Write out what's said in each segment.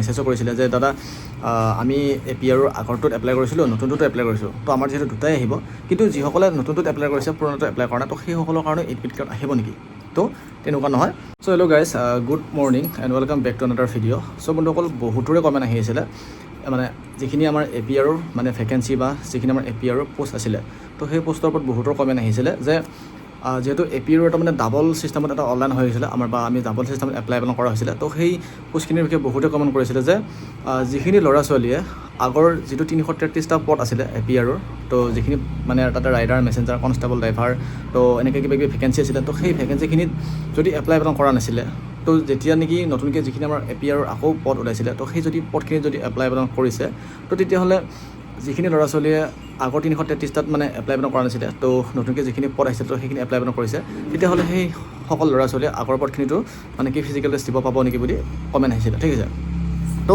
মেছেজো কৰিছিলে যে দাদা আমি এপিআৰৰ আগৰটোত এপ্লাই কৰিছিলোঁ, নতুনটোত এপ্লাই কৰিছোঁ, তো আমাৰ যিহেতু দুটাই আহিব, কিন্তু যিসকলে নতুনটোত এপ্লাই কৰিছে পুৰণাটো এপ্লাই কৰা নাই, তো সেইসকলৰ কাৰণে এডমিট কাৰ্ড আহিব নেকি? তো তেনেকুৱা নহয়। So' hello' guys, good morning and welcome back to another video'. So' বন্ধুসকল, বহুতৰে কমেণ্ট আহি আছিলে মানে যিখিনি আমাৰ এপিআৰৰ মানে ভেকেঞ্চি বা যিখিনি আমাৰ এপিআৰৰ পোষ্ট আছিলে, তো সেই পোষ্টৰ ওপৰত বহুতৰ কমেণ্ট আহিছিলে যে যিহেতু এপিআৰৰ এটা মানে ডাবল ছিষ্টেমত এটা অনলাইন হৈ গৈছিলে আমাৰ, বা আমি ডাবল ছিষ্টেমত এপ্লাই কৰা হৈছিলে, তো সেই পোষ্টখিনিৰ বিষয়ে বহুতে কমেণ্ট কৰিছিলে যে যিখিনি ল'ৰা ছোৱালীয়ে আগৰ যিটো 333টা পদ আছিলে এপিআৰৰ, তো যিখিনি মানে তাতে ৰাইডাৰ, মেছেঞ্জাৰ, কনষ্টেবল, ড্ৰাইভাৰ, তো এনেকৈ কিবা কিবি ভেকেঞ্চি আছিলে, তো সেই ভেকেঞ্চিখিনিত যদি এপ্লাই কৰা নাছিলে, তো যেতিয়া নেকি নতুনকৈ যিখিনি আমাৰ এপিআৰৰ আকৌ পদ ওলাইছিলে, তো সেই যদি পদখিনি যদি এপ্লাই কৰিছে, তো তেতিয়াহ'লে যিখিনি ল'ৰা ছোৱালীয়ে আগৰ 333টাত মানে এপ্লাই কৰা নাছিলে, তো নতুনকৈ যিখিনি পদ আহিছিল তো সেইখিনি এপ্লাই কৰিছে, তেতিয়াহ'লে সেই সকলো ল'ৰা ছোৱালীয়ে আগৰ পদখিনিতো মানে কি ফিজিকেল টেষ্ট দিব পাব নেকি বুলি কমেণ্ট আহিছিলে, ঠিক আছে। তো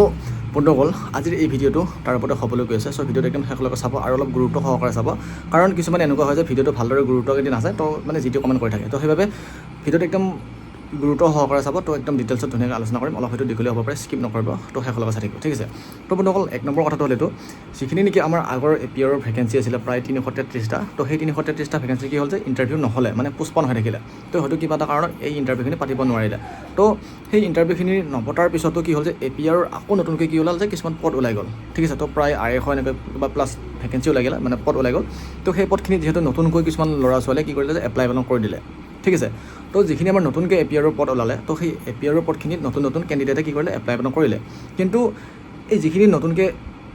বন্ধুসকল, আজিৰ এই ভিডিঅ'টো তাৰ ওপৰতে হ'বলৈ গৈ আছে। চ' ভিডিঅ'টো একদম শেষলৈকে চাব আৰু অলপ গুৰুত্ব সহকাৰে চাব, কাৰণ কিছুমান এনেকুৱা হয় যে ভিডিঅ'টো ভালদৰে গুৰুত্ব যদি নাচায়, তো মানে যিটো কমেণ্ট কৰি থাকে, তো সেইবাবে ভিডিঅ'টো একদম গুৰুত্ব সহকাৰে চাব, তো একদম ডিটেইলছত ধুনীয়াকৈ আলোচনা কৰিম। অলপ হয়তো দীঘলীয়া হ'ব পাৰে, স্কিপ নকৰিব, তো শেষলৈকে চাই থাকিব, ঠিক আছে। তো বন্ধুসকল, এক নম্বৰ কথাটো হ'ল এইটো, যিখিনি নেকি আমাৰ আগৰ এপিআৰৰ ভেকেঞ্চি আছিলে প্ৰায় 333টা, তো সেই 333টা ভেকেঞ্চি কি হ'ল যে ইণ্টাৰভিউ নহ'লে, মানে পোষ্টপন হৈ থাকিলে, তো হয়তো কিবা এটা কাৰণত এই ইণ্টাৰভিউখিনি পাতিব নোৱাৰিলে। তো সেই ইণ্টাৰভিউখিনি নপতাৰ পিছতো কি হ'ল যে এপিআৰৰ আকৌ নতুনকৈ কি ওলাল যে কিছুমান পদ ওলাই গ'ল, ঠিক আছে। তো প্ৰায় 250 এনেকৈ বা প্লাছ ভেকেঞ্চি ওলাই গ'ল, মানে পদ ওলাই গ'ল। তো সেই পদখিনি যিহেতু নতুনকৈ কিছুমান ল'ৰা ছোৱালীয়ে কি কৰিলে যে এপ্লাই কৰি দিলে, ঠিক আছে। তো যিখিনি আমাৰ নতুনকৈ এপিআৰৰ পদ ওলালে, তো সেই এপিআৰৰ পদখিনিত নতুন কেণ্ডিডেটে কি কৰিলে এপ্লাই কৰিলে, কিন্তু এই যিখিনি নতুনকৈ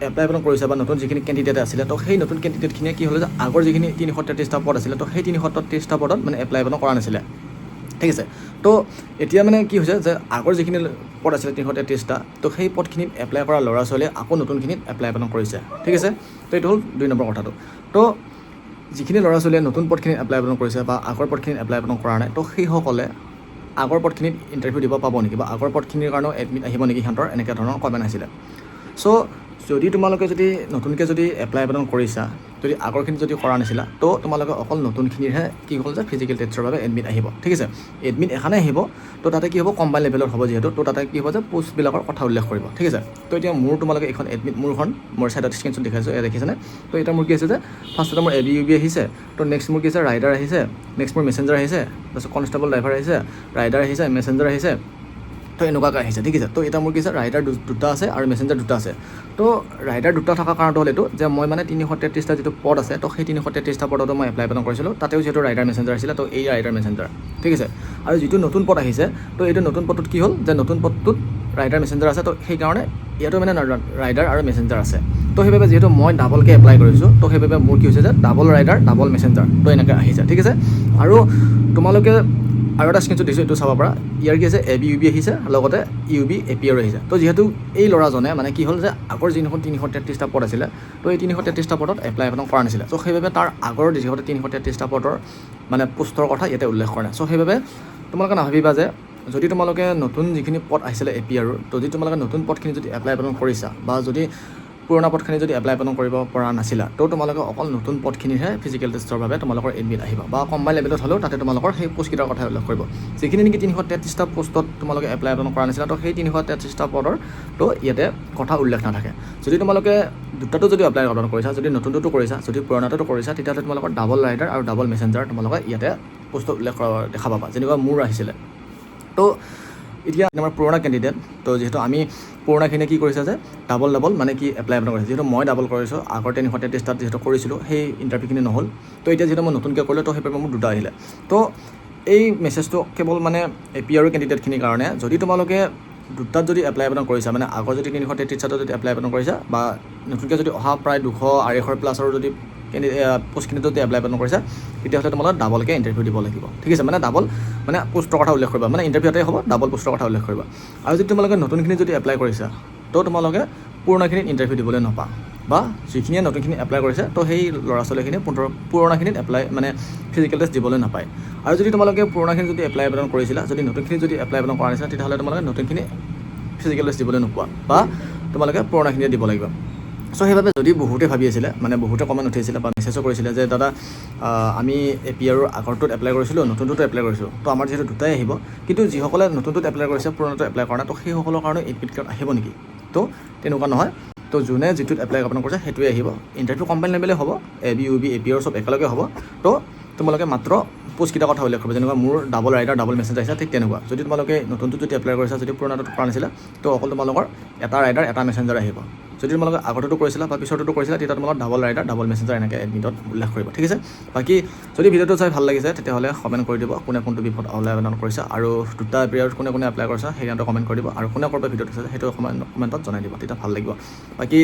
এপ্লাই কৰিছে বা নতুন যিখিনি কেণ্ডিডেট আছিলে, তো সেই নতুন কেণ্ডিডেটখিনিয়ে কি হ'লে যে আগৰ যিখিনি 333টা পদ আছিলে, তো সেই 333টা পদত মানে এপ্লাই কৰা নাছিলে, ঠিক আছে। তো এতিয়া মানে কি হৈছে যে আগৰ যিখিনি পদ আছিলে 333টা, তো সেই পদখিনিত এপ্লাই কৰা ল'ৰা ছোৱালীয়ে আকৌ নতুনখিনিত এপ্লাই কৰিছে, ঠিক আছে। তো এইটো হ'ল 2 নম্বৰ কথাটো। তো যিখিনি ল'ৰা ছোৱালীয়ে নতুন পদখিনিত এপ্লাই কৰিছে বা আগৰ পদখিনিত এপ্লাই কৰা নাই, তো সেইসকলে আগৰ পদখিনিত ইণ্টাৰভিউ দিব পাব নেকি, বা আগৰ পদখিনিৰ কাৰণেও এডমিট আহিব নেকি সিহঁতৰ, এনেকৈ ধৰণৰ কমেণ্ট আহিছিলে। চ' যদি তোমালোকে যদি নতুনকৈ যদি এপ্লাই কৰিছা, যদি আগৰখিনি যদি কৰা নাছিলা, তো তোমালোকে অকল নতুনখিনিৰহে কি হ'ল যে ফিজিকেল টেষ্টৰ বাবে এডমিট আহিব, ঠিক আছে। এডমিট এখানে আহিব, তো তাতে কি হ'ব কম্বাইন লেভেলত হ'ব যিহেতু, তো তাতে কি হ'ব যে পোষ্টবিলাকৰ কথা উল্লেখ কৰিব, ঠিক আছে। তো এতিয়া মোৰ তোমালোকে এইখন এডমিট মোৰ ছাইডত স্ক্ৰীনশ্বট দেখাইছোঁ, এয়া দেখিছেনে। তো এতিয়া মোৰ কি আছে যে ফাৰ্ষ্টতে মোৰ ABUB আহিছে, তো নেক্সট মোৰ কি আছে ৰাইডাৰ আহিছে, নেক্সট মোৰ মেছেঞ্জাৰ আহিছে, তাৰপিছত কনষ্টেবল, ড্ৰাইভাৰ আহিছে, ৰাইডাৰ আহিছে, মেছেঞ্জাৰ আহিছে, তো এনেকুৱাকৈ আহিছে, ঠিক আছে। তো এতিয়া মোৰ কি আছে ৰাইডাৰ দুটা আছে আৰু মেছেঞ্জাৰ দুটা আছে। তো ৰাইডাৰ দুটা থকাৰ কাৰণটো হ'ল এইটো যে মই মানে 333টা যিটো পদ আছে, তো সেই 333টা পদতো মই এপ্লাই কৰিছিলোঁ, তাতেও যিহেতু ৰাইডাৰ মেছেঞ্জাৰ আছিলে, তো এই ৰাইডাৰ মেছেঞ্জাৰ, ঠিক আছে। আৰু যিটো নতুন পদ আহিছে, তো এইটো নতুন পদটোত কি হ'ল যে নতুন পদটোত ৰাইডাৰ মেছেঞ্জাৰ আছে, তো সেইকাৰণে ইয়াতো মানে ৰাইডাৰ আৰু মেছেঞ্জাৰ আছে। তো সেইবাবে যিহেতু মই ডাবলকৈ এপ্লাই কৰিছোঁ, তো সেইবাবে মোৰ কি হৈছে যে ডাবল ৰাইডাৰ ডাবল মেছেঞ্জাৰ, তো এনেকৈ আহিছে, ঠিক আছে। আৰু তোমালোকে আৰু এটা স্ক্ৰীনশ্বট দিছোঁ, এইটো চাব পৰা, ইয়াৰ কি আছে ABUB আহিছে, লগতে UB APR আহিছে। তো যিহেতু এই ল'ৰাজনে মানে কি হ'ল যে আগৰ যিখন 333টা পদ আছিলে, তো এই 333টা পদত এপ্লাই কৰা নাছিলে, চ' সেইবাবে তাৰ আগৰ যিহেতু 333টা পদৰ মানে পোষ্টৰ কথা ইয়াতে উল্লেখ কৰা নাই। চ' সেইবাবে তোমালোকে নাভাবিবা যে যদি তোমালোকে নতুন যিখিনি পদ আহিছিলে এপিআৰৰ, তো যদি তোমালোকে নতুন পদখিনি যদি এপ্লাই কৰিছা, বা যদি পুৰণা পদখিনি যদি এপ্লাই কৰিব পৰা নাছিলা, তো তোমালোকে অকল নতুন পদখিনিৰহে ফিজিকেল টেষ্টৰ বাবে তোমালোকৰ এডমিট আহিব, বা কম্বাইন লেভেলত হ'লেও তাতে তোমালোকৰ সেই পোষ্টকেইটাৰ কথা উল্লেখ কৰিব। যিখিনি নেকি 333টা পোষ্টত তোমালোকে এপ্লাই কৰা নাছিলা, তো সেই 333টা পদৰ তো ইয়াতে কথা উল্লেখ নাথাকে। যদি তোমালোকে দুটাটো যদি এপ্লাই কৰিছা, যদি নতুনটোতো কৰিছা, যদি পুৰণাটোতো কৰিছা, তেতিয়াহ'লে তোমালোকৰ ডাবল ৰাইডাৰ আৰু ডাবল মেছেঞ্জাৰ তোমালোকে ইয়াতে পোষ্টত উল্লেখ কৰা দেখা পাবা, যেনেকুৱা মোৰ আহিছিলে। তো এতিয়া আমাৰ পুৰণা কেণ্ডিডেট, তো যিহেতু আমি পুৰণাখিনিয়ে কি কৰিছে যে ডাবল মানে কি এপ্লাই কৰিছে, যিহেতু মই ডাবল কৰিছোঁ, আগৰ 333টাত যিহেতু কৰিছিলোঁ সেই ইণ্টাৰভিউখিনি নহ'ল, তো এতিয়া যিহেতু মই নতুনকৈ কৰিলোঁ, তো সেইবাবে মোৰ দুটা আহিলে। তো এই মেছেজটো কেৱল মানে এপিআৰৰ কেণ্ডিডেটখিনিৰ কাৰণে, যদি তোমালোকে দুটাত যদি এপ্লাই কৰিছা, মানে আগৰ যদি 333টাত যদি এপ্লাই কৰিছা, বা নতুনকৈ যদি অহা প্ৰায় 200-250 প্লাছৰ যদি পোষ্টখিনিত যদি এপ্লাই কৰিছা, তেতিয়াহ'লে তোমালোকে ডাবলকৈ ইণ্টাৰভিউ দিব লাগিব, ঠিক আছে। মানে ডাবল মানে পোষ্টৰ কথা উল্লেখ কৰিবা, মানে ইণ্টাৰভিউতে হ'ব ডাবল পোষ্টৰ কথা উল্লেখ কৰিবা। আৰু যদি তোমালোকে নতুনখিনি যদি এপ্লাই কৰিছা, তো তোমালোকে পুৰণাখিনিত ইণ্টাৰভিউ দিবলৈ নাপা, বা যিখিনিয়ে নতুনখিনি এপ্লাই কৰিছে, তো সেই ল'ৰা ছোৱালীখিনিয়ে পুৰণাখিনিত এপ্লাই মানে ফিজিকেল টেষ্ট দিবলৈ নাপায়। আৰু যদি তোমালোকে পুৰণাখিনি যদি এপ্লাই কৰিছিলা, যদি নতুনখিনি যদি এপ্লাই কৰা নাছিলা, তেতিয়াহ'লে তোমালোকে নতুনখিনি ফিজিকেল টেষ্ট দিবলৈ নোপোৱা, বা তোমালোকে পুৰণাখিনিয়ে দিব লাগিব। চ' সেইবাবে যদি বহুতে ভাবি আছিলে, মানে বহুতে কমেণ্ট উঠিছিলে বা মেছেজো কৰিছিলে যে দাদা আমি এপিআৰৰ আগৰটোত এপ্লাই কৰিছিলোঁ, নতুনটোত এপ্লাই কৰিছোঁ, তো আমাৰ যিহেতু দুটাই আহিব, কিন্তু যিসকলে নতুনটোত এপ্লাই কৰিছে পুৰণাটো এপ্লাই কৰা নাই, তো সেইসকলৰ কাৰণে এডমিট কাৰ্ড আহিব নেকি? তো তেনেকুৱা নহয়। তো যোনে যিটোত এপ্লাই আপোনাৰ কৰিছে সেইটোৱে আহিব। ইণ্টাৰভিউ কম্বাইন লেভেলে হ'ব, AB UB APR চব একেলগে হ'ব। তো তোমালোকে মাত্ৰ পোষ্টকেইটাৰ কথা উল্লেখ কৰিব, যেনেকুৱা মোৰ ডাবল ৰাইডাৰ ডাবল মেছেজ আহিছে, ঠিক তেনেকুৱা। যদি তোমালোকে নতুনটো যদি এপ্লাই কৰিছা, যদি পুৰণাটোত কৰা নাছিলে, তো অকল তোমালোকৰ এটা ৰাইডাৰ এটা মেছেঞ্জাৰ আহিব। যদি তোমালোকে আগতেতো কৰিছিলা বা পিছৰটোতো কৰিছিলা, তেতিয়া তোমালোকৰ ডাবল ৰাইডাৰ ডাবল মেছেঞ্জাৰ এনেকৈ এডমিটত উল্লেখ কৰিব, ঠিক আছে। বাকী যদি ভিডিঅ'টো চাই ভাল লাগিছে তেতিয়াহ'লে কমেণ্ট কৰি দিব কোনে কোনটো বিষয়ত আবেদন কৰিছে, আৰু দুটা এপিয়াৰত কোনে কোনে এপ্লাই কৰিছে সেইকাৰণে কমেণ্ট কৰি দিব, আৰু কোনে ক'ৰবাত ভিডিঅ'টো চাইছে সেইটো কমেণ্টত জনাই দিব, তেতিয়া ভাল লাগিব। বাকী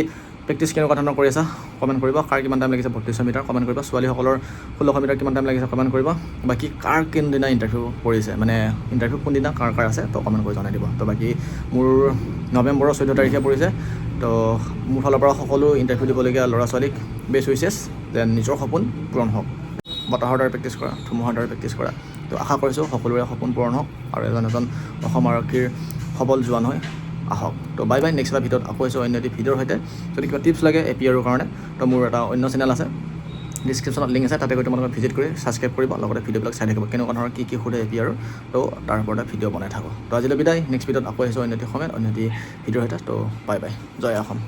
প্ৰেক্টিছ কেনেকুৱা ধৰণৰ কৰি আছা কমেণ্ট কৰিব, কাৰ কিমান টাইম লাগিছে 3200 মিটাৰ কমেণ্ট কৰিব, ছোৱালীসকলৰ 1600 মিটাৰ কিমান টাইম লাগিছে কমেণ্ট কৰিব। বাকী কাৰ কোনদিনা ইণ্টাৰভিউ কৰিছে, মানে ইণ্টাৰভিউ কোনদিনা কাৰ আছে তো কমেণ্ট কৰি জনাই দিব। তো বাকী মোৰ নৱেম্বৰৰ 14 তাৰিখে পৰিছে। তো মোৰ ফালৰ পৰা সকলো ইণ্টাৰভিউ দিবলগীয়া ল'ৰা ছোৱালীক বেষ্ট উইচেছ, যেন নিজৰ সপোন পূৰণ হওক। বতাহৰ দৰে প্ৰেক্টিছ কৰা, ধুমুহাৰ দৰে প্ৰেক্টিছ কৰা। তো আশা কৰিছোঁ সকলোৰে সপোন পূৰণ হওক আৰু এজন অসম আৰক্ষীৰ সবল জোৱান হৈ আহক। তো বাই বাই, নেক্সট এটা ভিডিঅ'ত আকৌ আছোঁ অন্য এটি ভিডিঅ'ৰ সৈতে। যদি কিবা টিপছ লাগে APRৰ কাৰণে, তো মোৰ এটা অন্য চেনেল আছে, ডিছক্ৰিপশ্যনত লিংক আছে, তাতে গৈ তোমালোকে ভিজিট কৰি ছাবস্ক্ৰাইব কৰিব, লগতে ভিডিঅ'বিলাক চাই থাকিব কেনেকুৱা ধৰণৰ কি সোধে APRৰ, তো তাৰ ওপৰতে ভিডিঅ' বনাই থাকোঁ। তো আজিলৈ বিদায়, নেক্সট ভিডিঅ'ত আকৌ আহিছোঁ অন্য এটি সময়ত অন্য এটি ভিডিঅ'ৰ সৈতে। তো বাই বাই, জয় অসম।